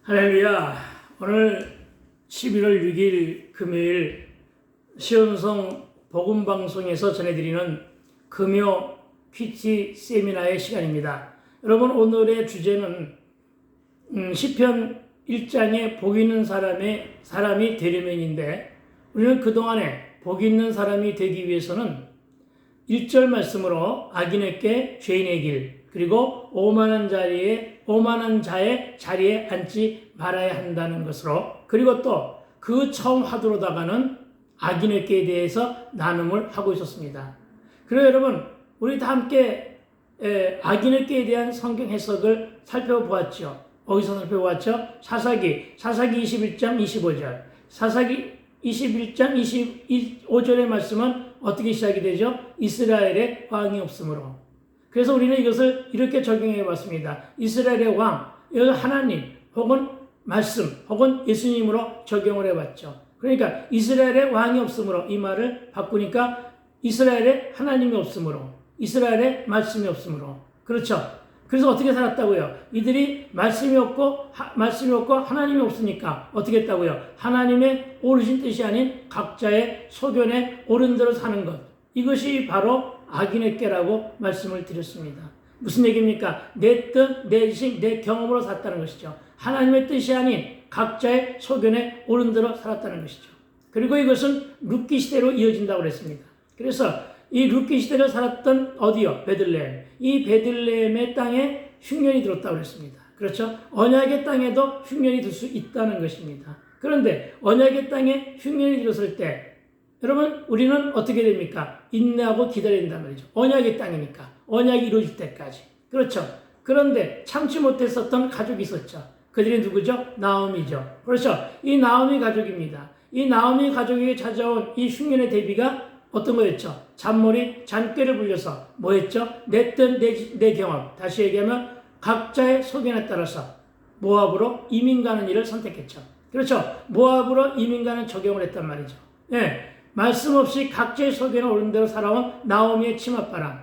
할렐루야. 오늘 11월 6일 금요일 시온성 복음방송에서 전해드리는 금요 PT 세미나의 시간입니다. 여러분, 오늘의 주제는 시편 1장에 복 있는 사람이 되려면인데, 우리는 그동안에 복 있는 사람이 되기 위해서는 1절 말씀으로 악인에게 죄인의 길, 그리고 오만한 자의 자리에 앉지 말아야 한다는 것으로, 그리고 또 그 처음 화두로다가는 악인에게 대해서 나눔을 하고 있었습니다. 그래서 여러분, 우리 다 함께 악인에게 대한 성경 해석을 살펴보았죠. 어디서 살펴보았죠? 사사기 21장 25절. 사사기 21장 25절의 말씀은 어떻게 시작이 되죠? 이스라엘의 왕이 없으므로. 그래서 우리는 이것을 이렇게 적용해 봤습니다. 이스라엘의 왕, 이것을 하나님 혹은 말씀 혹은 예수님으로 적용을 해봤죠. 그러니까 이스라엘의 왕이 없으므로, 이 말을 바꾸니까 이스라엘의 하나님이 없으므로, 이스라엘의 말씀이 없으므로. 그렇죠. 그래서 어떻게 살았다고요? 이들이 말씀이 없고 하나님이 없으니까 어떻게 했다고요? 하나님의 오르신 뜻이 아닌 각자의 소견에 옳은 대로 사는 것. 이것이 바로 악인의 꾀라고 말씀을 드렸습니다. 무슨 얘기입니까? 내 뜻, 내 지식, 내 경험으로 살았다는 것이죠. 하나님의 뜻이 아닌 각자의 소견에 옳은 대로 살았다는 것이죠. 그리고 이것은 룻기 시대로 이어진다고 그랬습니다. 그래서 이 룻기 시대를 살았던 어디요? 베들레헴. 이 베들레헴의 땅에 흉년이 들었다고 그랬습니다. 그렇죠? 언약의 땅에도 흉년이 들 수 있다는 것입니다. 그런데 언약의 땅에 흉년이 들었을 때 여러분, 우리는 어떻게 됩니까? 인내하고 기다려야 된단 말이죠. 언약의 땅이니까. 언약이 이루어질 때까지. 그렇죠? 그런데 참지 못했었던 가족이 있었죠. 그들이 누구죠? 나오미죠. 그렇죠? 이 나오미 가족입니다. 이 나오미 가족에게 찾아온 이 흉년의 대비가 어떤 거였죠? 잔꾀를 불려서 뭐 했죠? 내 뜻, 내 경험. 다시 얘기하면 각자의 소견에 따라서 모압으로 이민 가는 일을 선택했죠. 그렇죠? 모압으로 이민 가는 적용을 했단 말이죠. 네. 말씀 없이 각자의 소견에 옳은 대로 살아온 나오미의 치맛바람.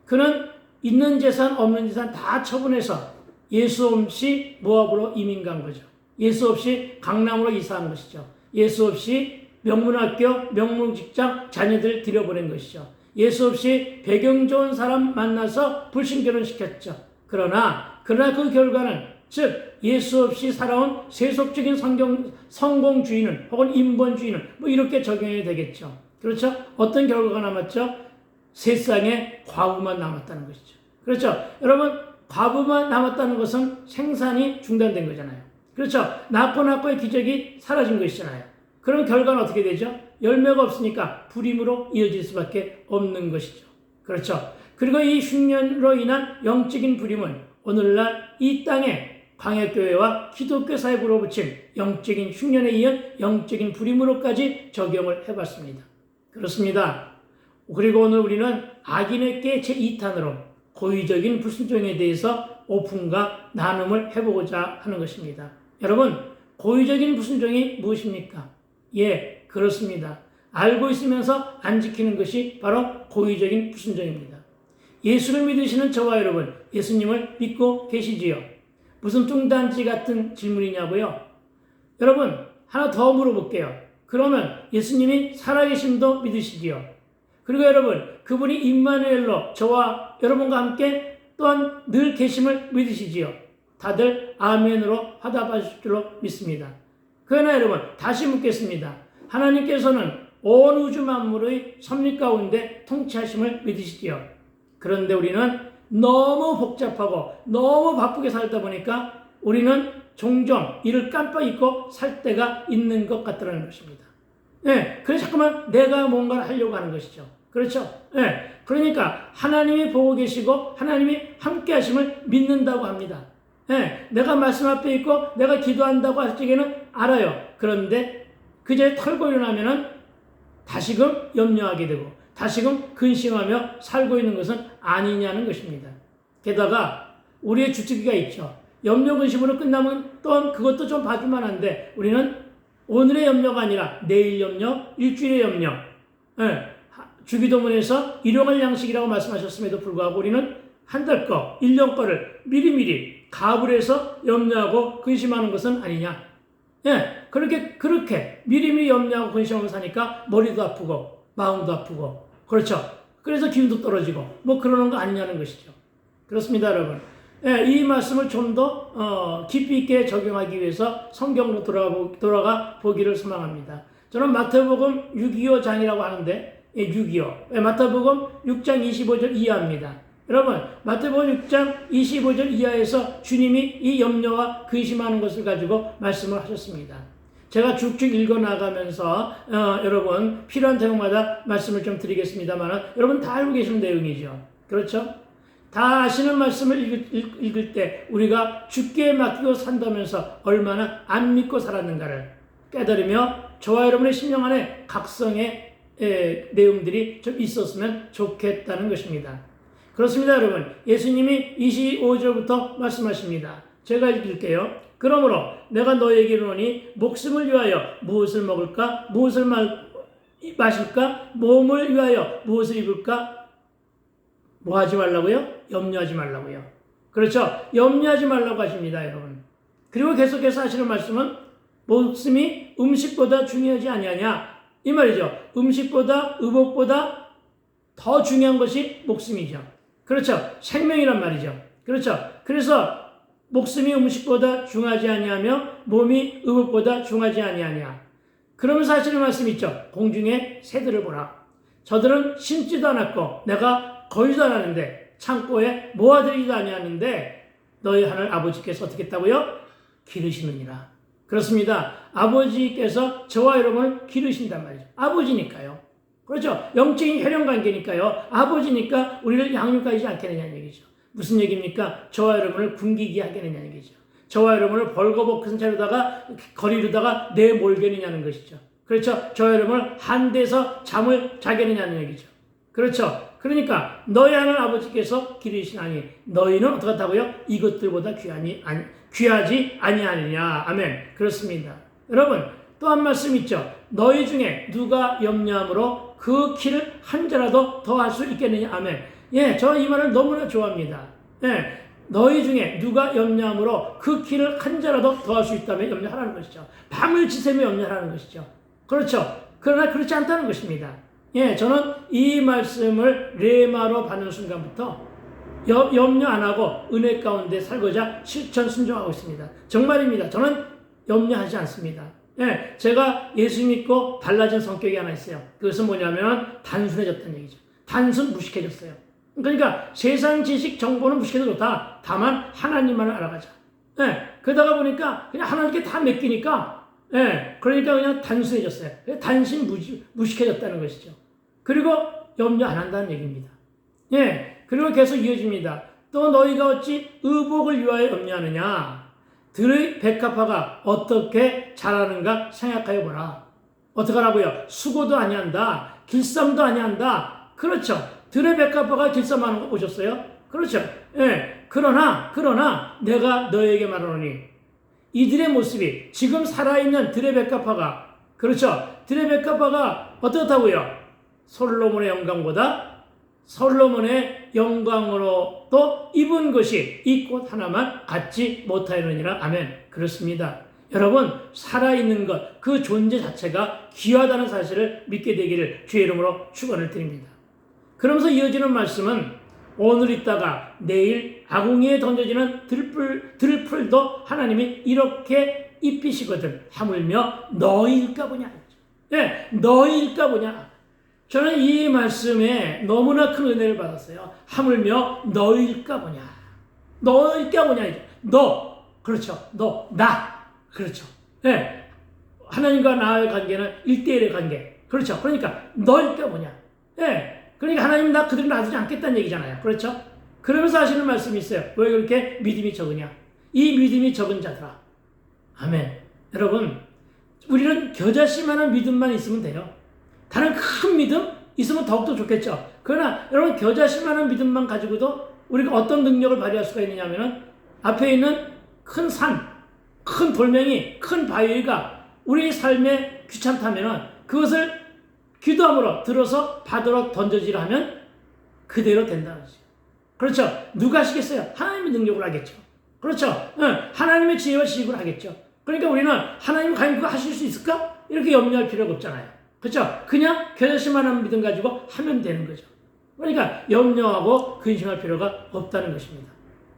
그는 있는 재산, 없는 재산 다 처분해서 예수 없이 모압으로 이민 간 거죠. 예수 없이 강남으로 이사한 것이죠. 예수 없이 명문학교, 명문직장 자녀들을 들여보낸 것이죠. 예수 없이 배경 좋은 사람 만나서 불신결혼시켰죠. 그러나 그 결과는, 즉 예수 없이 살아온 세속적인 성공주의는 혹은 인본주의는 뭐 이렇게 적용이 되겠죠. 그렇죠? 어떤 결과가 남았죠? 세상에 과부만 남았다는 것이죠. 그렇죠? 여러분, 과부만 남았다는 것은 생산이 중단된 거잖아요. 그렇죠? 낳고의 기적이 사라진 것이잖아요. 그럼 결과는 어떻게 되죠? 열매가 없으니까 불임으로 이어질 수밖에 없는 것이죠. 그렇죠? 그리고 이 흉년으로 인한 영적인 불임은 오늘날 이 땅에 광야교회와 기독교 사회에 불어붙인 영적인 흉년에 이은 영적인 불임으로까지 적용을 해봤습니다. 그렇습니다. 그리고 오늘 우리는 악인의 꾀 제2탄으로 고의적인 불순종에 대해서 오픈과 나눔을 해보고자 하는 것입니다. 여러분, 고의적인 불순종이 무엇입니까? 예, 그렇습니다. 알고 있으면서 안 지키는 것이 바로 고의적인 불순종입니다. 예수를 믿으시는 저와 여러분, 예수님을 믿고 계시지요? 무슨 뚱딴지 같은 질문이냐고요? 여러분, 하나 더 물어볼게요. 그러면 예수님이 살아계심도 믿으시지요? 그리고 여러분, 그분이 임마누엘로 저와 여러분과 함께 또한 늘 계심을 믿으시지요? 다들 아멘으로 화답하실 줄로 믿습니다. 그러나 여러분, 다시 묻겠습니다. 하나님께서는 온 우주 만물의 섭리 가운데 통치하심을 믿으시지요? 그런데 우리는 너무 복잡하고 너무 바쁘게 살다 보니까 우리는 종종 이를 깜빡 잊고 살 때가 있는 것 같다는 것입니다. 네, 그래서 자꾸만 내가 뭔가를 하려고 하는 것이죠. 그렇죠? 네, 그러니까 하나님이 보고 계시고 하나님이 함께 하심을 믿는다고 합니다. 네, 내가 말씀 앞에 있고 내가 기도한다고 할 적에는 알아요. 그런데 그제 털고 일어나면은 다시금 염려하게 되고 다시금 근심하며 살고 있는 것은 아니냐는 것입니다. 게다가 우리의 주특기가 있죠. 염려 근심으로 끝나면 또한 그것도 좀 봐줄만 한데 우리는 오늘의 염려가 아니라 내일 염려, 일주일의 염려, 주기도문에서 일용할 양식이라고 말씀하셨음에도 불구하고 우리는 한 달 거, 1년 거를 미리미리 가압을 해서 염려하고 근심하는 것은 아니냐. 예, 그렇게 미리미리 염려하고 근심하고 사니까 머리도 아프고 마음도 아프고 그렇죠. 그래서 기운도 떨어지고 뭐 그러는 거 아니냐는 것이죠. 그렇습니다, 여러분. 예, 이 말씀을 좀 더 깊이 있게 적용하기 위해서 성경으로 돌아가 보기를 소망합니다. 저는 마태복음 6.25장이라고 하는데 6.25 마태복음 6장 25절 이하입니다. 여러분 마태복음 6장 25절 이하에서 주님이 이 염려와 근심하는 것을 가지고 말씀을 하셨습니다. 제가 쭉쭉 읽어나가면서 여러분 필요한 대목마다 말씀을 좀 드리겠습니다만 여러분 다 알고 계시는 내용이죠. 그렇죠? 다 아시는 말씀을 읽을 때 우리가 주께 맡기고 산다면서 얼마나 안 믿고 살았는가를 깨달으며 저와 여러분의 심령 안에 각성의 내용들이 좀 있었으면 좋겠다는 것입니다. 그렇습니다, 여러분. 예수님이 25절부터 말씀하십니다. 제가 읽을게요. 그러므로 내가 너에게 이르노니 목숨을 위하여 무엇을 먹을까? 무엇을 마실까? 몸을 위하여 무엇을 입을까? 뭐 하지 말라고요? 염려하지 말라고요. 그렇죠? 염려하지 말라고 하십니다, 여러분. 그리고 계속해서 하시는 말씀은 목숨이 음식보다 중요하지 아니하냐? 이 말이죠. 음식보다 의복보다 더 중요한 것이 목숨이죠. 그렇죠. 생명이란 말이죠. 그렇죠. 그래서 목숨이 음식보다 중하지 아니하며 몸이 의복보다 중하지 아니하냐. 그러면서 하시는 말씀이 있죠. 공중의 새들을 보라. 저들은 심지도 않았고 내가 거기도 안 하는데 창고에 모아들이지도 아니하는데 너희 하늘 아버지께서 어떻게 했다고요? 기르시느니라. 그렇습니다. 아버지께서 저와 여러분을 기르신단 말이죠. 아버지니까요. 그렇죠. 영적인 혈연관계니까요. 아버지니까 우리를 양육하지 않겠느냐는 얘기죠. 무슨 얘기입니까? 저와 여러분을 굶기게 하겠느냐는 얘기죠. 저와 여러분을 벌거벗은 채로다가 거리로다가 내몰겠느냐는 것이죠. 그렇죠. 저와 여러분을 한 데서 잠을 자겠느냐는 얘기죠. 그렇죠. 그러니까 너희 하는 아버지께서 기르시나니 너희는 어떻다고요? 이것들보다 귀하지 아니하느냐. 아멘. 그렇습니다. 여러분 또 한 말씀 있죠. 너희 중에 누가 염려함으로 그 키를 한 자라도 더 할 수 있겠느냐. 아멘. 예, 저 이 말을 너무나 좋아합니다. 예, 너희 중에 누가 염려함으로 그 키를 한 자라도 더 할 수 있다면 염려하라는 것이죠. 밤을 지새며 염려하라는 것이죠. 그렇죠. 그러나 그렇지 않다는 것입니다. 예, 저는 이 말씀을 레마로 받는 순간부터 염려 안 하고 은혜 가운데 살고자 실천 순종하고 있습니다. 정말입니다. 저는 염려하지 않습니다. 예, 제가 예수 믿고 달라진 성격이 하나 있어요. 그것은 뭐냐면 단순해졌다는 얘기죠. 무식해졌어요. 그러니까 세상 지식 정보는 무식해도 좋다. 다만 하나님만을 알아가자. 예, 그러다가 보니까 그냥 하나님께 다 맡기니까 예, 그러니까 그냥 단순해졌어요. 무식해졌다는 것이죠. 그리고 염려 안 한다는 얘기입니다. 예, 그리고 계속 이어집니다. 또 너희가 어찌 의복을 위하여 염려하느냐? 들의 백합화가 어떻게 자라는가 생각하여 보라. 어떻게 하라고요? 수고도 아니한다. 길쌈도 아니한다. 그렇죠. 들의 백합화가 길쌈하는 거 보셨어요? 그렇죠. 예. 그러나 내가 너에게 말하노니 이들의 모습이 지금 살아있는 들의 백합화가 그렇죠. 들의 백합화가 어떻다고요? 솔로몬의 영광으로 또 입은 것이 이 꽃 하나만 갖지 못하였느니라. 아멘. 그렇습니다. 여러분 살아있는 것, 그 존재 자체가 귀하다는 사실을 믿게 되기를 주의 이름으로 축원을 드립니다. 그러면서 이어지는 말씀은 오늘 있다가 내일 아궁이에 던져지는 들풀도 하나님이 이렇게 입히시거든. 하물며 너희일까 보냐. 예, 너희일까 보냐. 저는 이 말씀에 너무나 큰 은혜를 받았어요. 하물며 너희일까 보냐. 너희일까 보냐. 너, 그렇죠. 나, 그렇죠. 예, 하나님과 나의 관계는 1대1의 관계. 그렇죠. 그러니까 너희일까 보냐. 예, 그러니까 하나님 나 그들을 놔두지 않겠다는 얘기잖아요. 그렇죠. 그러면서 하시는 말씀이 있어요. 왜 그렇게 믿음이 적으냐. 이 믿음이 적은 자들아. 아멘. 여러분 우리는 겨자씨만한 믿음만 있으면 돼요. 다른 큰 믿음 있으면 더욱더 좋겠죠. 그러나 여러분 겨자씨만한 믿음만 가지고도 우리가 어떤 능력을 발휘할 수가 있느냐 하면은 앞에 있는 큰 산, 큰 돌멩이, 큰 바위가 우리 삶에 귀찮다면은 그것을 기도함으로 들어서 받으러 던져지라 하면 그대로 된다는 거죠. 그렇죠. 누가 하시겠어요? 하나님의 능력으로 하겠죠. 그렇죠. 하나님의 지혜와 지식으로 하겠죠. 그러니까 우리는 하나님 과연 그거 하실 수 있을까? 이렇게 염려할 필요가 없잖아요. 그렇죠. 그냥 겨자씨만한 믿음 가지고 하면 되는 거죠. 그러니까 염려하고 근심할 필요가 없다는 것입니다.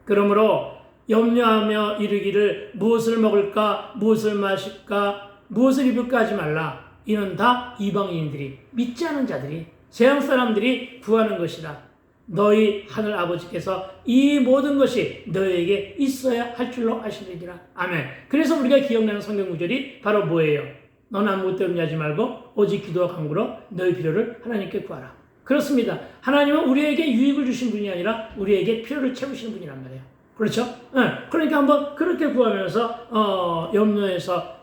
그러므로 염려하며 이르기를 무엇을 먹을까, 무엇을 마실까, 무엇을 입을까 하지 말라. 이는 다 이방인들이, 믿지 않은 자들이, 세상 사람들이 구하는 것이라. 너희 하늘 아버지께서 이 모든 것이 너희에게 있어야 할 줄로 아시느니라. 아멘. 그래서 우리가 기억나는 성경 구절이 바로 뭐예요? 너는 아무것도 염려하지 말고 오직 기도와 간구로 너희 필요를 하나님께 구하라. 그렇습니다. 하나님은 우리에게 유익을 주신 분이 아니라 우리에게 필요를 채우시는 분이란 말이에요. 그렇죠? 그러니까 한번 그렇게 구하면서 염려에서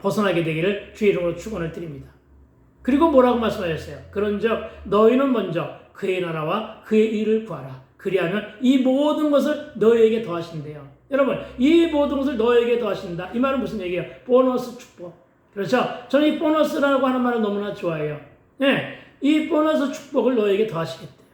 벗어나게 되기를 주의 이름으로 축원을 드립니다. 그리고 뭐라고 말씀하셨어요? 그런즉 너희는 먼저 그의 나라와 그의 일을 구하라. 그리하면 이 모든 것을 너희에게 더하신대요. 여러분, 이 모든 것을 너희에게 더하신다. 이 말은 무슨 얘기예요? 보너스 축복. 그렇죠? 저는 이 보너스라고 하는 말을 너무나 좋아해요. 네, 이 보너스 축복을 너희에게 더하시겠대요.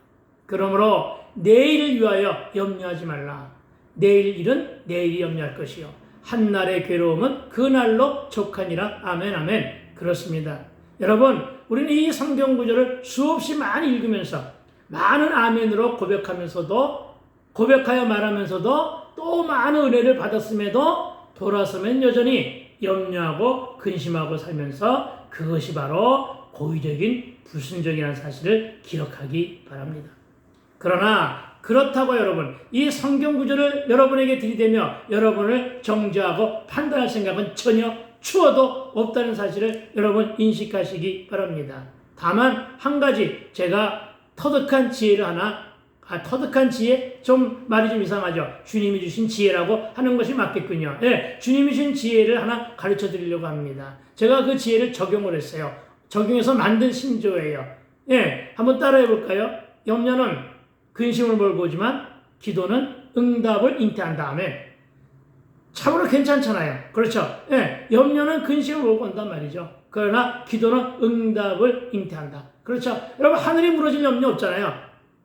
그러므로 내일을 위하여 염려하지 말라. 내일 일은 내일이 염려할 것이요. 한날의 괴로움은 그날로 족하니라. 아멘, 아멘. 그렇습니다. 여러분, 우리는 이 성경 구절을 수없이 많이 읽으면서 많은 아멘으로 고백하여 말하면서도 또 많은 은혜를 받았음에도 돌아서면 여전히 염려하고 근심하고 살면서 그것이 바로 고의적인 불순종이라는 사실을 기억하기 바랍니다. 그러나 그렇다고 여러분, 이 성경 구절을 여러분에게 들이대며 여러분을 정죄하고 판단할 생각은 전혀 추워도 없다는 사실을 여러분 인식하시기 바랍니다. 다만 한 가지 제가 터득한 지혜를 터득한 지혜? 좀 말이 좀 이상하죠. 주님이 주신 지혜라고 하는 것이 맞겠군요. 예, 주님이 주신 지혜를 하나 가르쳐 드리려고 합니다. 제가 그 지혜를 적용을 했어요. 적용해서 만든 신조예요. 예, 한번 따라해 볼까요? 염려는 근심을 몰고 오지만 기도는 응답을 잉태한 다음에 참으로 괜찮잖아요. 그렇죠? 예, 염려는 근심을 몰고 온단 말이죠. 그러나 기도는 응답을 잉태한다. 그렇죠? 여러분, 하늘이 무너질 염려 없잖아요.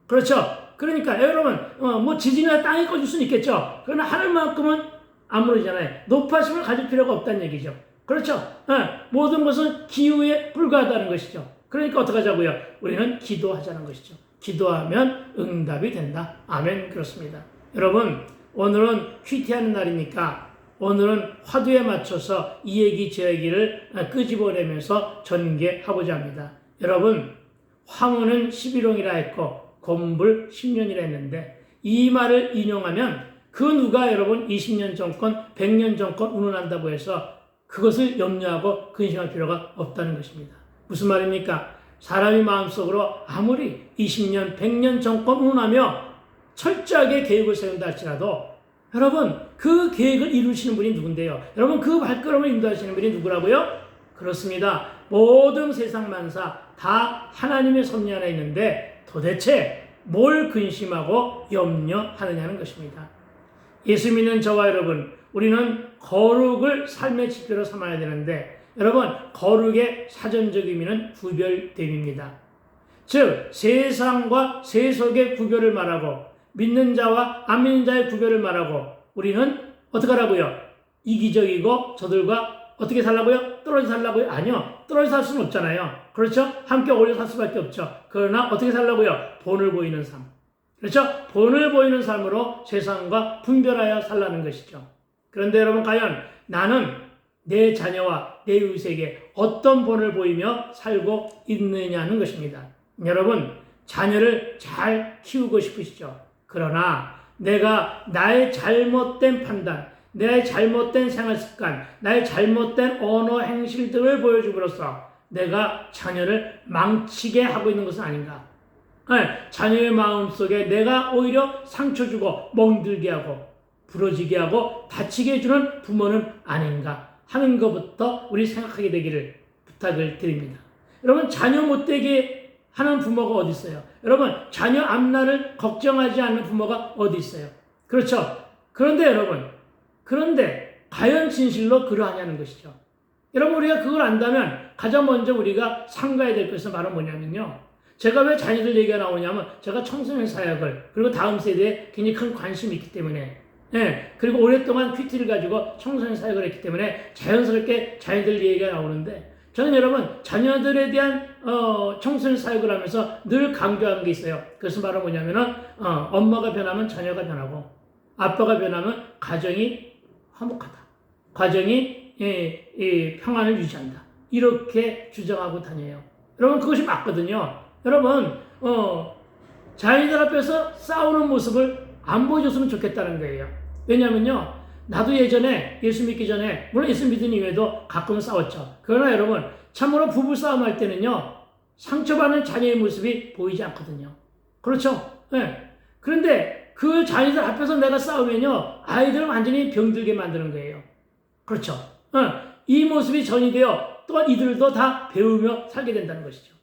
그렇죠? 그러니까 여러분, 뭐 지진이나 땅이 꺼질 수는 있겠죠. 그러나 하늘만큼은 안 무너지잖아요. 높아심을 가질 필요가 없다는 얘기죠. 그렇죠? 모든 것은 기후에 불과하다는 것이죠. 그러니까 어떻게 하자고요? 우리는 기도하자는 것이죠. 기도하면 응답이 된다. 아멘. 그렇습니다. 여러분, 오늘은 퀴티하는 날이니까 오늘은 화두에 맞춰서 이 얘기 저 얘기를 끄집어내면서 전개하고자 합니다. 여러분, 황후는 11홍이라 했고 곰불 10년이라 했는데 이 말을 인용하면 그 누가 여러분 20년 정권, 100년 정권 운운한다고 해서 그것을 염려하고 근심할 필요가 없다는 것입니다. 무슨 말입니까? 사람이 마음속으로 아무리 20년, 100년 정권 운운하며 철저하게 계획을 세운다 할지라도 여러분 그 계획을 이루시는 분이 누군데요? 여러분 그 발걸음을 인도하시는 분이 누구라고요? 그렇습니다. 모든 세상 만사 다 하나님의 섭리 안에 있는데 도대체 뭘 근심하고 염려하느냐는 것입니다. 예수 믿는 저와 여러분, 우리는 거룩을 삶의 지표로 삼아야 되는데 여러분 거룩의 사전적 의미는 구별됨입니다. 즉 세상과 세속의 구별을 말하고 믿는 자와 안 믿는 자의 구별을 말하고 우리는 어떻게 하라고요? 이기적이고 저들과 어떻게 살라고요? 떨어져 살라고요? 아니요. 떨어져 살 수는 없잖아요. 그렇죠? 함께 어울려 살 수밖에 없죠. 그러나 어떻게 살라고요? 본을 보이는 삶. 그렇죠? 본을 보이는 삶으로 세상과 분별하여 살라는 것이죠. 그런데 여러분 과연 나는 내 자녀와 내 이웃에게 어떤 본을 보이며 살고 있느냐는 것입니다. 여러분 자녀를 잘 키우고 싶으시죠? 그러나 내가 나의 잘못된 판단, 나의 잘못된 생활습관, 나의 잘못된 언어 행실들을 보여줌으로써 내가 자녀를 망치게 하고 있는 것은 아닌가? 자녀의 마음속에 내가 오히려 상처 주고 멍들게 하고 부러지게 하고 다치게 해주는 부모는 아닌가 하는 것부터 우리 생각하게 되기를 부탁을 드립니다. 여러분 자녀 못되게 하는 부모가 어디 있어요? 여러분 자녀 앞날을 걱정하지 않는 부모가 어디 있어요? 그렇죠? 그런데 여러분 과연 진실로 그러하냐는 것이죠. 여러분 우리가 그걸 안다면 가장 먼저 우리가 삼가야 될 것은 바로 뭐냐면요. 제가 왜 자녀들 얘기가 나오냐면 제가 청소년 사역을 그리고 다음 세대에 굉장히 큰 관심이 있기 때문에 그리고 오랫동안 큐티를 가지고 청소년 사역을 했기 때문에 자연스럽게 자녀들 얘기가 나오는데 저는 여러분 자녀들에 대한 청소년 사역을 하면서 늘 강조하는 게 있어요. 그것은 바로 뭐냐면은 엄마가 변하면 자녀가 변하고 아빠가 변하면 가정이 화목하다. 가정이 평안을 유지한다. 이렇게 주장하고 다녀요. 여러분 그것이 맞거든요. 여러분 자녀들 앞에서 싸우는 모습을 안 보여줬으면 좋겠다는 거예요. 왜냐면요. 나도 예전에 예수 믿기 전에 물론 예수 믿은 이후에도 가끔 싸웠죠. 그러나 여러분 참으로 부부싸움 할 때는요. 상처받는 자녀의 모습이 보이지 않거든요. 그렇죠? 네. 그런데 그 자녀들 앞에서 내가 싸우면요. 아이들을 완전히 병들게 만드는 거예요. 그렇죠? 이 모습이 전이되어 또한 이들도 다 배우며 살게 된다는 것이죠.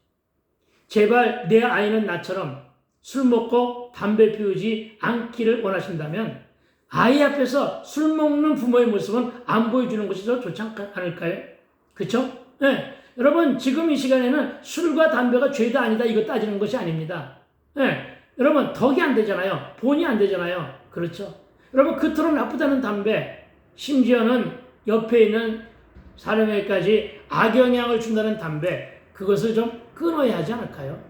제발 내 아이는 나처럼 술 먹고 담배 피우지 않기를 원하신다면 아이 앞에서 술 먹는 부모의 모습은 안 보여주는 것이 더 좋지 않을까요? 그렇죠? 네. 여러분 지금 이 시간에는 술과 담배가 죄다 아니다 이거 따지는 것이 아닙니다. 네. 여러분 덕이 안 되잖아요. 본이 안 되잖아요. 그렇죠? 여러분 그토록 나쁘다는 담배 심지어는 옆에 있는 사람에게까지 악영향을 준다는 담배 그것을 좀 끊어야 하지 않을까요?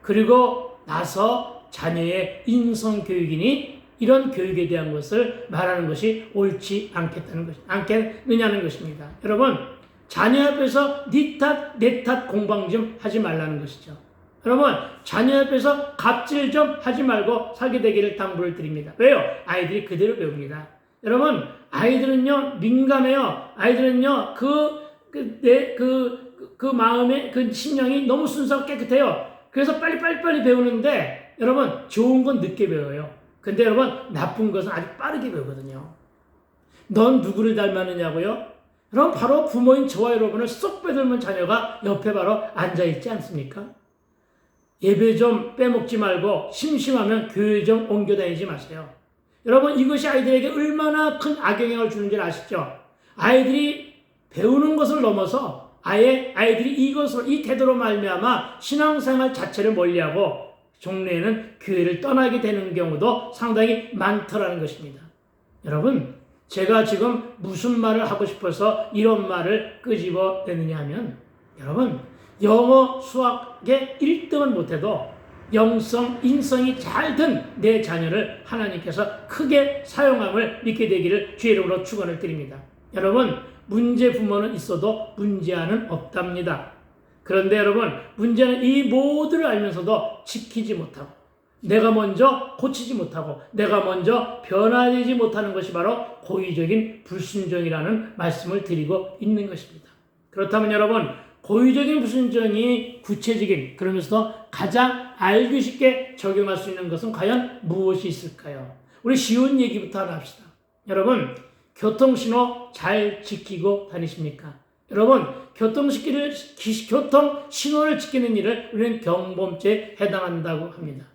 그리고 나서 자녀의 인성교육이니 이런 교육에 대한 것을 말하는 것이 옳지 않겠느냐는 것입니다. 여러분 자녀 앞에서 네 탓, 내 탓 공방 좀 하지 말라는 것이죠. 여러분 자녀 앞에서 갑질 좀 하지 말고 살게 되기를 당부를 드립니다. 왜요? 아이들이 그대로 배웁니다. 여러분 아이들은요 민감해요. 아이들은요 그 마음의 그 심령이 너무 순수하고 깨끗해요. 그래서 빨리 배우는데 여러분 좋은 건 늦게 배워요. 근데 여러분 나쁜 것은 아주 빠르게 배우거든요. 넌 누구를 닮았느냐고요? 그럼 바로 부모인 저와 여러분을 쏙 빼들면 자녀가 옆에 바로 앉아있지 않습니까? 예배 좀 빼먹지 말고 심심하면 교회 좀 옮겨 다니지 마세요. 여러분 이것이 아이들에게 얼마나 큰 악영향을 주는 줄 아시죠? 아이들이 배우는 것을 넘어서 아예 아이들이 이 태도로 말미암아 신앙생활 자체를 멀리하고 종래에는 교회를 떠나게 되는 경우도 상당히 많더라는 것입니다. 여러분 제가 지금 무슨 말을 하고 싶어서 이런 말을 끄집어내느냐 하면 여러분 영어 수학에 1등은 못해도 영성, 인성이 잘 든 내 자녀를 하나님께서 크게 사용함을 믿게 되기를 주의 이름으로 축원을 드립니다. 여러분 문제 부모는 있어도 문제아는 없답니다. 그런데 여러분 문제는 이 모두를 알면서도 지키지 못하고 내가 먼저 고치지 못하고 내가 먼저 변화되지 못하는 것이 바로 고의적인 불순종이라는 말씀을 드리고 있는 것입니다. 그렇다면 여러분 고의적인 불순종이 구체적인 그러면서도 가장 알기 쉽게 적용할 수 있는 것은 과연 무엇이 있을까요? 우리 쉬운 얘기부터 하나 합시다. 여러분 교통신호 잘 지키고 다니십니까? 여러분 교통신호를 지키는 일을 우리는 경범죄에 해당한다고 합니다.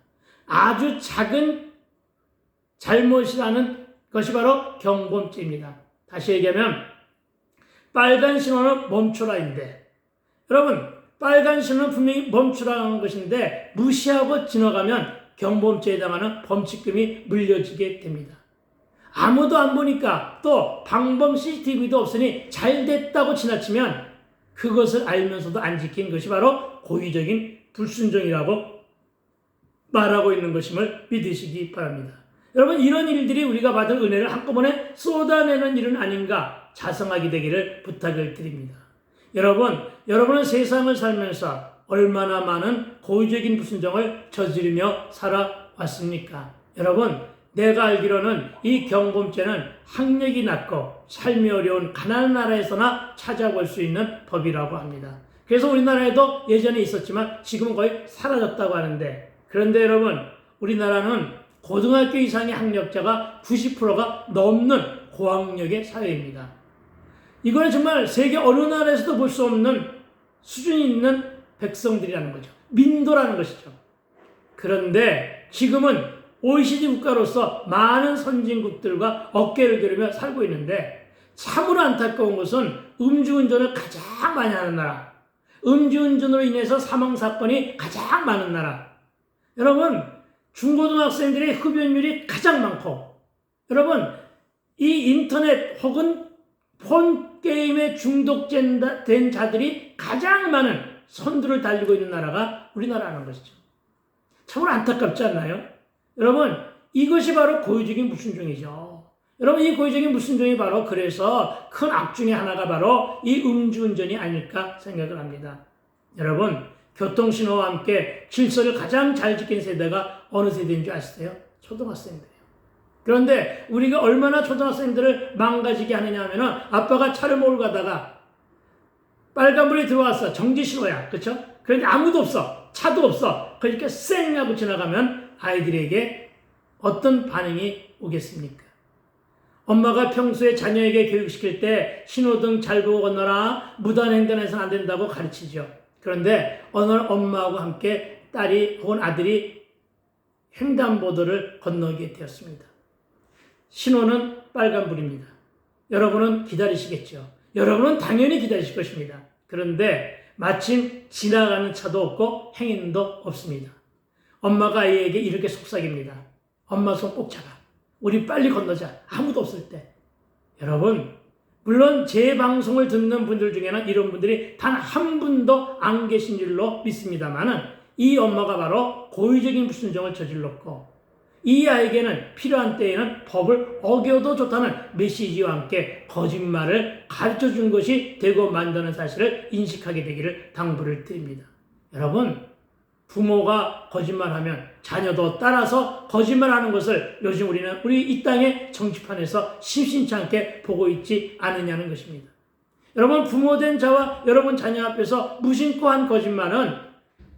아주 작은 잘못이라는 것이 바로 경범죄입니다. 다시 얘기하면 빨간 신호는 멈추라인데 여러분 빨간 신호는 분명히 멈추라는 것인데 무시하고 지나가면 경범죄에 해당하는 범칙금이 물려지게 됩니다. 아무도 안 보니까 또 방범 CCTV도 없으니 잘 됐다고 지나치면 그것을 알면서도 안 지킨 것이 바로 고의적인 불순종이라고 말하고 있는 것임을 믿으시기 바랍니다. 여러분 이런 일들이 우리가 받을 은혜를 한꺼번에 쏟아내는 일은 아닌가 자성하게 되기를 부탁을 드립니다. 여러분은 세상을 살면서 얼마나 많은 고의적인 불순종을 저지르며 살아왔습니까? 여러분 내가 알기로는 이 경범죄는 학력이 낮고 삶이 어려운 가난한 나라에서나 찾아볼 수 있는 법이라고 합니다. 그래서 우리나라에도 예전에 있었지만 지금은 거의 사라졌다고 하는데 그런데 여러분 우리나라는 고등학교 이상의 학력자가 90%가 넘는 고학력의 사회입니다. 이거는 정말 세계 어느 나라에서도 볼 수 없는 수준이 있는 백성들이라는 거죠. 민도라는 것이죠. 그런데 지금은 OECD 국가로서 많은 선진국들과 어깨를 겨루며 살고 있는데 참으로 안타까운 것은 음주운전을 가장 많이 하는 나라, 음주운전으로 인해서 사망사건이 가장 많은 나라, 여러분 중고등학생들의 흡연율이 가장 많고, 여러분 이 인터넷 혹은 폰 게임에 중독된 자들이 가장 많은 선두를 달리고 있는 나라가 우리나라라는 것이죠. 참으로 안타깝지 않나요? 여러분 이것이 바로 고의적인 불순종이죠. 여러분 이 고의적인 불순종이 바로 그래서 큰 악 중에 하나가 바로 이 음주운전이 아닐까 생각을 합니다. 여러분 교통신호와 함께 질서를 가장 잘 지킨 세대가 어느 세대인 줄 아시세요? 초등학생들이에요. 그런데 우리가 얼마나 초등학생들을 망가지게 하느냐 하면은 아빠가 차를 몰고 가다가 빨간불이 들어왔어. 정지신호야. 그렇죠? 그런데 아무도 없어. 차도 없어. 그러니까 쌩 하고 지나가면 아이들에게 어떤 반응이 오겠습니까? 엄마가 평소에 자녀에게 교육시킬 때 신호등 잘 보고 건너라, 무단횡단해서는 안 된다고 가르치죠. 그런데 어느 날 엄마하고 함께 딸이 혹은 아들이 횡단보도를 건너게 되었습니다. 신호는 빨간불입니다. 여러분은 기다리시겠죠. 여러분은 당연히 기다리실 것입니다. 그런데 마침 지나가는 차도 없고 행인도 없습니다. 엄마가 아이에게 이렇게 속삭입니다. 엄마 손 꼭 잡아. 우리 빨리 건너자. 아무도 없을 때. 여러분, 물론 제 방송을 듣는 분들 중에는 이런 분들이 단 한 분도 안 계신 줄로 믿습니다만은 이 엄마가 바로 고의적인 불순종을 저질렀고, 이 아이에게는 필요한 때에는 법을 어겨도 좋다는 메시지와 함께 거짓말을 가르쳐 준 것이 되고 만다는 사실을 인식하게 되기를 당부를 드립니다. 여러분, 부모가 거짓말하면 자녀도 따라서 거짓말하는 것을 요즘 우리 이 땅의 정치판에서 심심치 않게 보고 있지 않느냐는 것입니다. 여러분, 부모된 자와 여러분 자녀 앞에서 무심코 한 거짓말은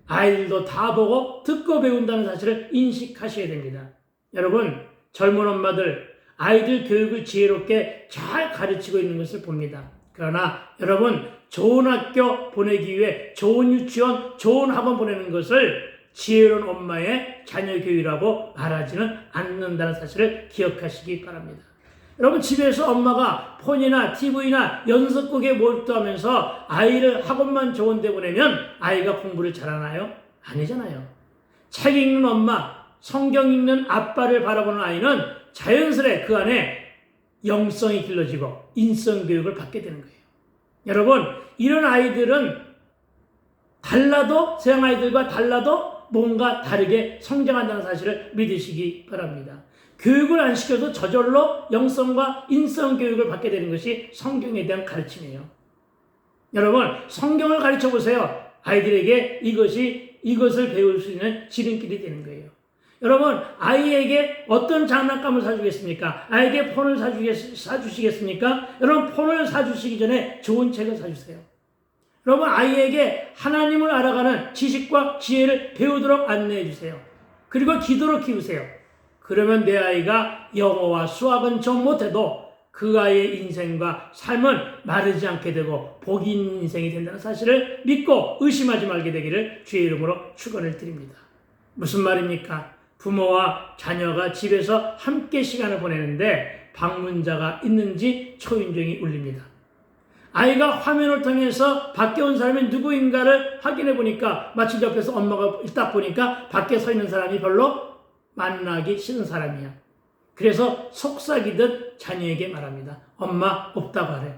아이들도 다 보고 듣고 배운다는 사실을 인식하셔야 됩니다. 여러분, 젊은 엄마들, 아이들 교육을 지혜롭게 잘 가르치고 있는 것을 봅니다. 그러나 여러분, 좋은 학교 보내기 위해 좋은 유치원, 좋은 학원 보내는 것을 지혜로운 엄마의 자녀 교육이라고 말하지는 않는다는 사실을 기억하시기 바랍니다. 여러분, 집에서 엄마가 폰이나 TV나 연속극에 몰두하면서 아이를 학원만 좋은 데 보내면 아이가 공부를 잘하나요? 아니잖아요. 책 읽는 엄마, 성경 읽는 아빠를 바라보는 아이는 자연스레 그 안에 영성이 길러지고 인성교육을 받게 되는 거예요. 여러분, 이런 아이들은 달라도, 서양 아이들과 달라도 뭔가 다르게 성장한다는 사실을 믿으시기 바랍니다. 교육을 안 시켜도 저절로 영성과 인성교육을 받게 되는 것이 성경에 대한 가르침이에요. 여러분, 성경을 가르쳐 보세요. 아이들에게 이것을 배울 수 있는 지름길이 되는 거예요. 여러분, 아이에게 어떤 장난감을 사주겠습니까? 아이에게 폰을 사주시겠습니까? 여러분, 폰을 사주시기 전에 좋은 책을 사주세요. 여러분, 아이에게 하나님을 알아가는 지식과 지혜를 배우도록 안내해 주세요. 그리고 기도로 키우세요. 그러면 내 아이가 영어와 수학은 좀 못해도 그 아이의 인생과 삶은 마르지 않게 되고 복이 있는 인생이 된다는 사실을 믿고 의심하지 말게 되기를 주의 이름으로 축원을 드립니다. 무슨 말입니까? 부모와 자녀가 집에서 함께 시간을 보내는데 방문자가 있는지 초인종이 울립니다. 아이가 화면을 통해서 밖에 온 사람이 누구인가를 확인해 보니까 마치 옆에서 엄마가 딱 보니까 밖에 서 있는 사람이 별로 만나기 싫은 사람이야. 그래서 속삭이듯 자녀에게 말합니다. 엄마 없다고 하래.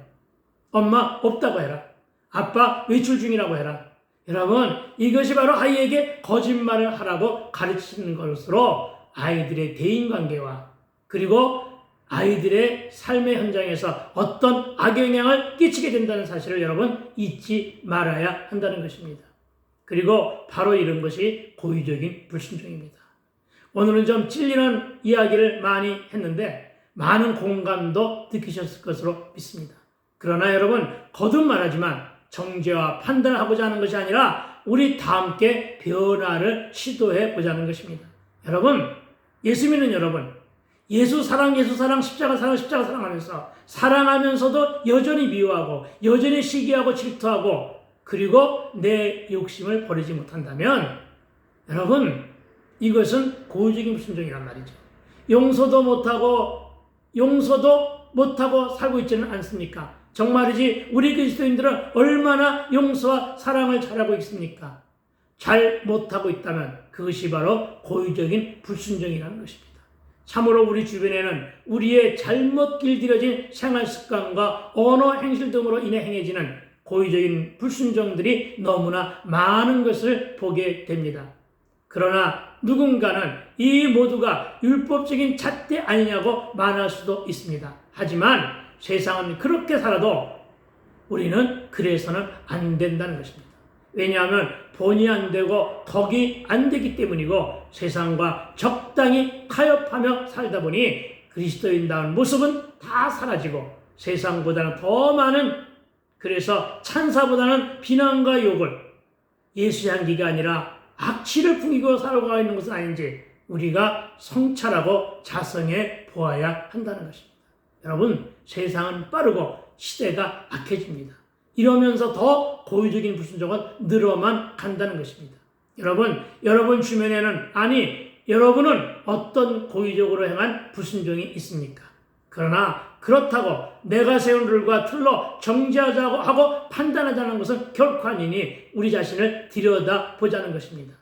엄마 없다고 해라. 아빠 외출 중이라고 해라. 여러분, 이것이 바로 아이에게 거짓말을 하라고 가르치는 것으로 아이들의 대인관계와 그리고 아이들의 삶의 현장에서 어떤 악영향을 끼치게 된다는 사실을 여러분 잊지 말아야 한다는 것입니다. 그리고 바로 이런 것이 고의적인 불순종입니다. 오늘은 좀 찔리는 이야기를 많이 했는데 많은 공감도 느끼셨을 것으로 믿습니다. 그러나 여러분, 거듭 말하지만 정죄와 판단을 하고자 하는 것이 아니라 우리 다 함께 변화를 시도해 보자는 것입니다. 여러분, 예수 믿는 여러분, 예수 사랑 십자가 사랑 하면서 사랑하면서도 여전히 미워하고 여전히 시기하고 질투하고 그리고 내 욕심을 버리지 못한다면 여러분, 이것은 고의적인 불순종이란 말이죠. 용서도 못하고 살고 있지는 않습니까? 정말이지 우리 그리스도인들은 얼마나 용서와 사랑을 잘하고 있습니까? 잘 못하고 있다면 그것이 바로 고의적인 불순종이라는 것입니다. 참으로 우리 주변에는 우리의 잘못 길들여진 생활 습관과 언어 행실 등으로 인해 행해지는 고의적인 불순종들이 너무나 많은 것을 보게 됩니다. 그러나 누군가는 이 모두가 율법적인 잣대 아니냐고 말할 수도 있습니다. 하지만 세상은 그렇게 살아도 우리는 그래서는 안 된다는 것입니다. 왜냐하면 본이 안 되고 덕이 안 되기 때문이고 세상과 적당히 타협하며 살다 보니 그리스도인다운 모습은 다 사라지고 세상보다는 더 많은, 그래서 찬사보다는 비난과 욕을, 예수 향기가 아니라 악취를 풍기고 살아가고 있는 것은 아닌지 우리가 성찰하고 자성해 보아야 한다는 것입니다. 여러분, 세상은 빠르고 시대가 악해집니다. 이러면서 더 고의적인 불순종은 늘어만 간다는 것입니다. 여러분 주변에는, 아니 여러분은 어떤 고의적으로 행한 불순종이 있습니까? 그러나 그렇다고 내가 세운 룰과 틀로 정죄하자고 하고 판단하자는 것은 결코 아니니 우리 자신을 들여다보자는 것입니다.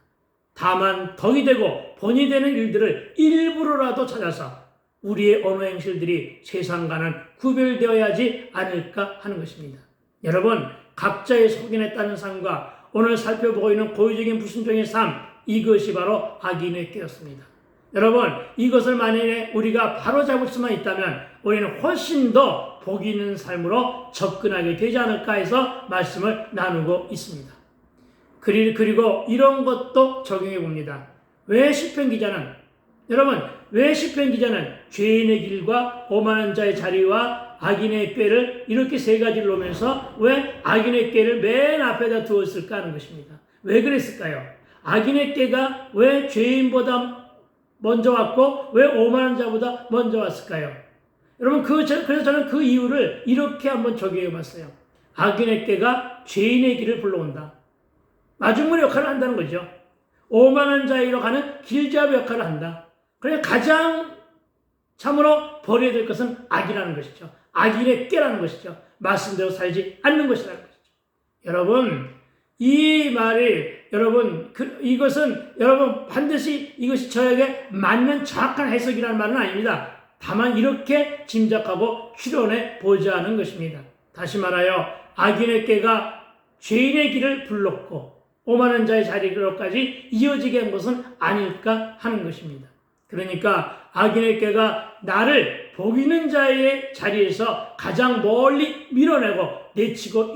다만 덕이 되고 본이 되는 일들을 일부러라도 찾아서 우리의 언어 행실들이 세상과는 구별되어야 하지 않을까 하는 것입니다. 여러분, 각자의 속인에 따른 삶과 오늘 살펴보고 있는 고의적인 불순종의 삶, 이것이 바로 악인의 꾀였습니다. 여러분, 이것을 만약에 우리가 바로잡을 수만 있다면 우리는 훨씬 더 복 있는 삶으로 접근하게 되지 않을까 해서 말씀을 나누고 있습니다. 그리고 이런 것도 적용해 봅니다. 왜 시편 기자는 죄인의 길과 오만한 자의 자리와 악인의 꾀를 이렇게 세 가지를 놓으면서 왜 악인의 꾀를 맨 앞에다 두었을까 하는 것입니다. 왜 그랬을까요? 악인의 꾀가 왜 죄인보다 먼저 왔고 왜 오만한 자보다 먼저 왔을까요? 여러분, 그래서 저는 그 이유를 이렇게 한번 적용해 봤어요. 악인의 꾀가 죄인의 길을 불러온다. 마중물 역할을 한다는 거죠. 오만한 자에게로 가는 길잡이 역할을 한다. 그래서 가장 참으로 버려야 될 것은 악이라는 것이죠. 악인의 꾀라는 것이죠. 말씀대로 살지 않는 것이라는 것이죠. 여러분, 이 말이 이것은 반드시 이것이 저에게 맞는 정확한 해석이라는 말은 아닙니다. 다만 이렇게 짐작하고 추론해 보자는 것입니다. 다시 말하여 악인의 꾀가 죄인의 길을 불렀고 오만한 자의 자리로까지 이어지게 한 것은 아닐까 하는 것입니다. 그러니까 악인의 꾀가 나를 복 있는 자의 자리에서 가장 멀리 밀어내고 내치고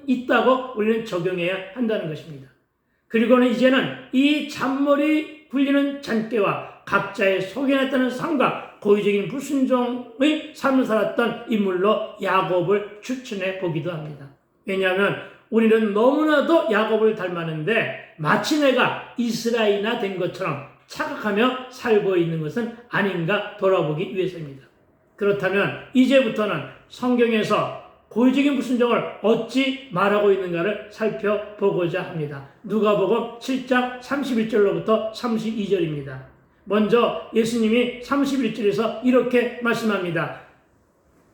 있다고 우리는 적용해야 한다는 것입니다. 그리고는 이제는 이 잔머리 굴리는 잔꾀와 각자의 속에 따른 삶과 고의적인 불순종의 삶을 살았던 인물로 야곱을 추천해 보기도 합니다. 왜냐하면 우리는 너무나도 야곱을 닮았는데 마치 내가 이스라엘이나 된 것처럼 착각하며 살고 있는 것은 아닌가 돌아보기 위해서입니다. 그렇다면 이제부터는 성경에서 고의적인 불순종을 어찌 말하고 있는가를 살펴보고자 합니다. 누가복음 7장 31절로부터 32절입니다. 먼저 예수님이 31절에서 이렇게 말씀합니다.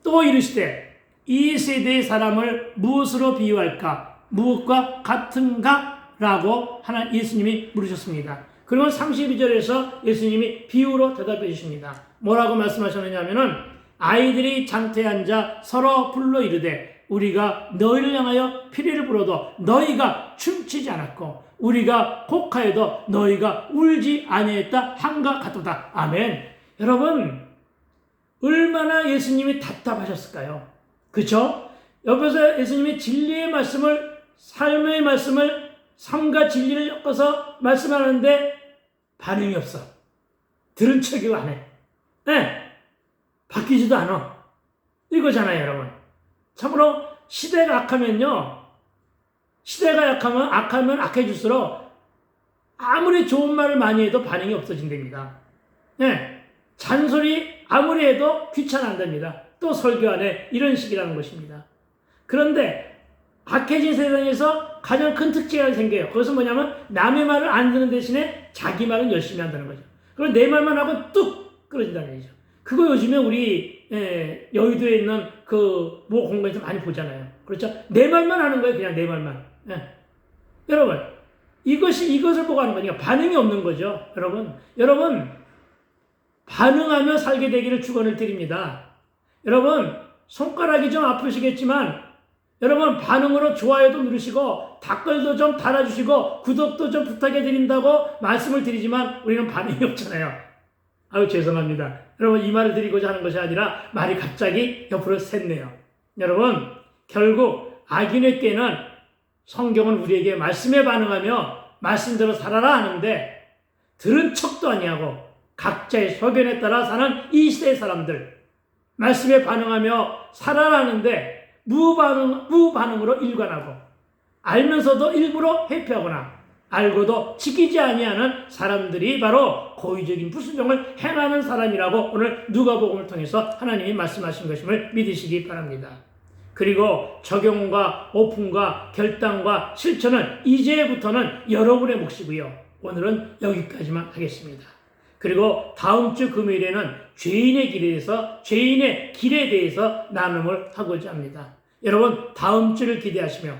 또 이르시되 이 세대의 사람을 무엇으로 비유할까? 무엇과 같은가? 라고 하나 예수님이 물으셨습니다. 그리고 32절에서 예수님이 비유로 대답해 주십니다. 뭐라고 말씀하셨느냐면은 아이들이 장터에 앉아 서로 불러 이르되 우리가 너희를 향하여 피리를 불어도 너희가 춤추지 않았고 우리가 곡하여도 너희가 울지 아니했다 한가 같도다. 아멘. 여러분, 얼마나 예수님이 답답하셨을까요? 그렇죠? 옆에서 예수님이 진리의 말씀을, 삶의 말씀을, 삶과 진리를 엮어서 말씀하는데 반응이 없어. 들은 척이 안 해. 네. 바뀌지도 않아. 이거잖아요, 여러분. 참으로 시대가 악하면요. 시대가 악하면 악해질수록 아무리 좋은 말을 많이 해도 반응이 없어진답니다. 네. 잔소리 아무리 해도 귀찮아한답니다. 또 설교 안 해. 이런 식이라는 것입니다. 그런데 악해진 세상에서 가장 큰 특징이 생겨요. 그것은 뭐냐면 남의 말을 안 듣는 대신에 자기 말은 열심히 한다는 거죠. 그리고 내 말만 하고 뚝 끊어진다는 얘기죠. 그거 요즘에 우리 여의도에 있는 그 모 공간에서 많이 보잖아요. 그렇죠? 내 말만 하는 거예요. 그냥 내 말만. 여러분, 이것을 보고 하는 거니까 반응이 없는 거죠. 여러분, 반응하며 살게 되기를 축원을 드립니다. 여러분, 손가락이 좀 아프시겠지만, 여러분, 반응으로 좋아요도 누르시고, 댓글도 좀 달아주시고, 구독도 좀 부탁해 드린다고 말씀을 드리지만, 우리는 반응이 없잖아요. 아유, 죄송합니다. 여러분, 이 말을 드리고자 하는 것이 아니라, 말이 갑자기 옆으로 샜네요. 여러분, 결국, 악인의 꾀는 성경은 우리에게 말씀에 반응하며, 말씀대로 살아라 하는데, 들은 척도 아니하고, 각자의 소견에 따라 사는 이 시대의 사람들, 말씀에 반응하며 살아라는데 무반응으로 일관하고 알면서도 일부러 회피하거나 알고도 지키지 아니하는 사람들이 바로 고의적인 불순종을 행하는 사람이라고 오늘 누가복음을 통해서 하나님이 말씀하신 것임을 믿으시기 바랍니다. 그리고 적용과 오픈과 결단과 실천은 이제부터는 여러분의 몫이고요. 오늘은 여기까지만 하겠습니다. 그리고 다음 주 금요일에는 죄인의 길에 대해서 나눔을 하고자 합니다. 여러분, 다음 주를 기대하시며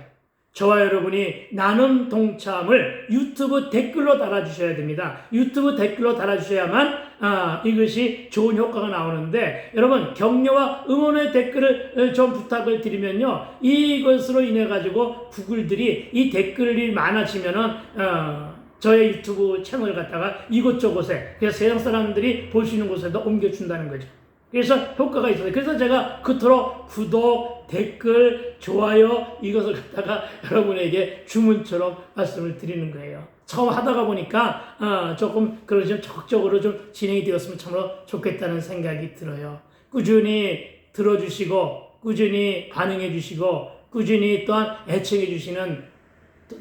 저와 여러분이 나눔 동참을 유튜브 댓글로 달아주셔야 됩니다. 유튜브 댓글로 달아주셔야만 이것이 좋은 효과가 나오는데, 여러분, 격려와 응원의 댓글을 좀 부탁을 드리면요, 이것으로 인해 가지고 구글들이 이 댓글이 많아지면은 저의 유튜브 채널을 갖다가 이곳저곳에, 그래서 세상 사람들이 볼 수 있는 곳에도 옮겨준다는 거죠. 그래서 효과가 있어요. 그래서 제가 그토록 구독, 댓글, 좋아요 이것을 갖다가 여러분에게 주문처럼 말씀을 드리는 거예요. 처음 하다가 보니까 조금 그런 좀 적극적으로 좀 진행이 되었으면 참으로 좋겠다는 생각이 들어요. 꾸준히 들어주시고 꾸준히 반응해 주시고 꾸준히 또한 애청해 주시는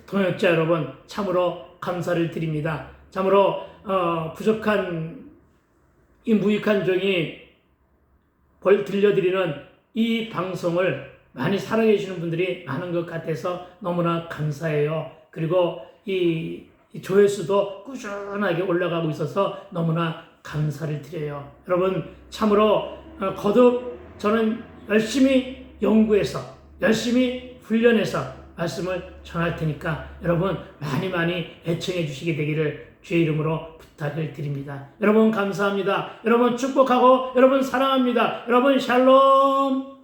동역자 여러분, 참으로 감사를 드립니다. 참으로 부족한 이 무익한 종이 들려드리는 이 방송을 많이 사랑해 주시는 분들이 많은 것 같아서 너무나 감사해요. 그리고 이 조회수도 꾸준하게 올라가고 있어서 너무나 감사를 드려요. 여러분, 참으로 거듭 저는 열심히 연구해서 열심히 훈련해서 말씀을 전할 테니까 여러분 많이 애청해 주시게 되기를 주의 이름으로 부탁을 드립니다. 여러분 감사합니다. 여러분 축복하고 여러분 사랑합니다. 여러분 샬롬.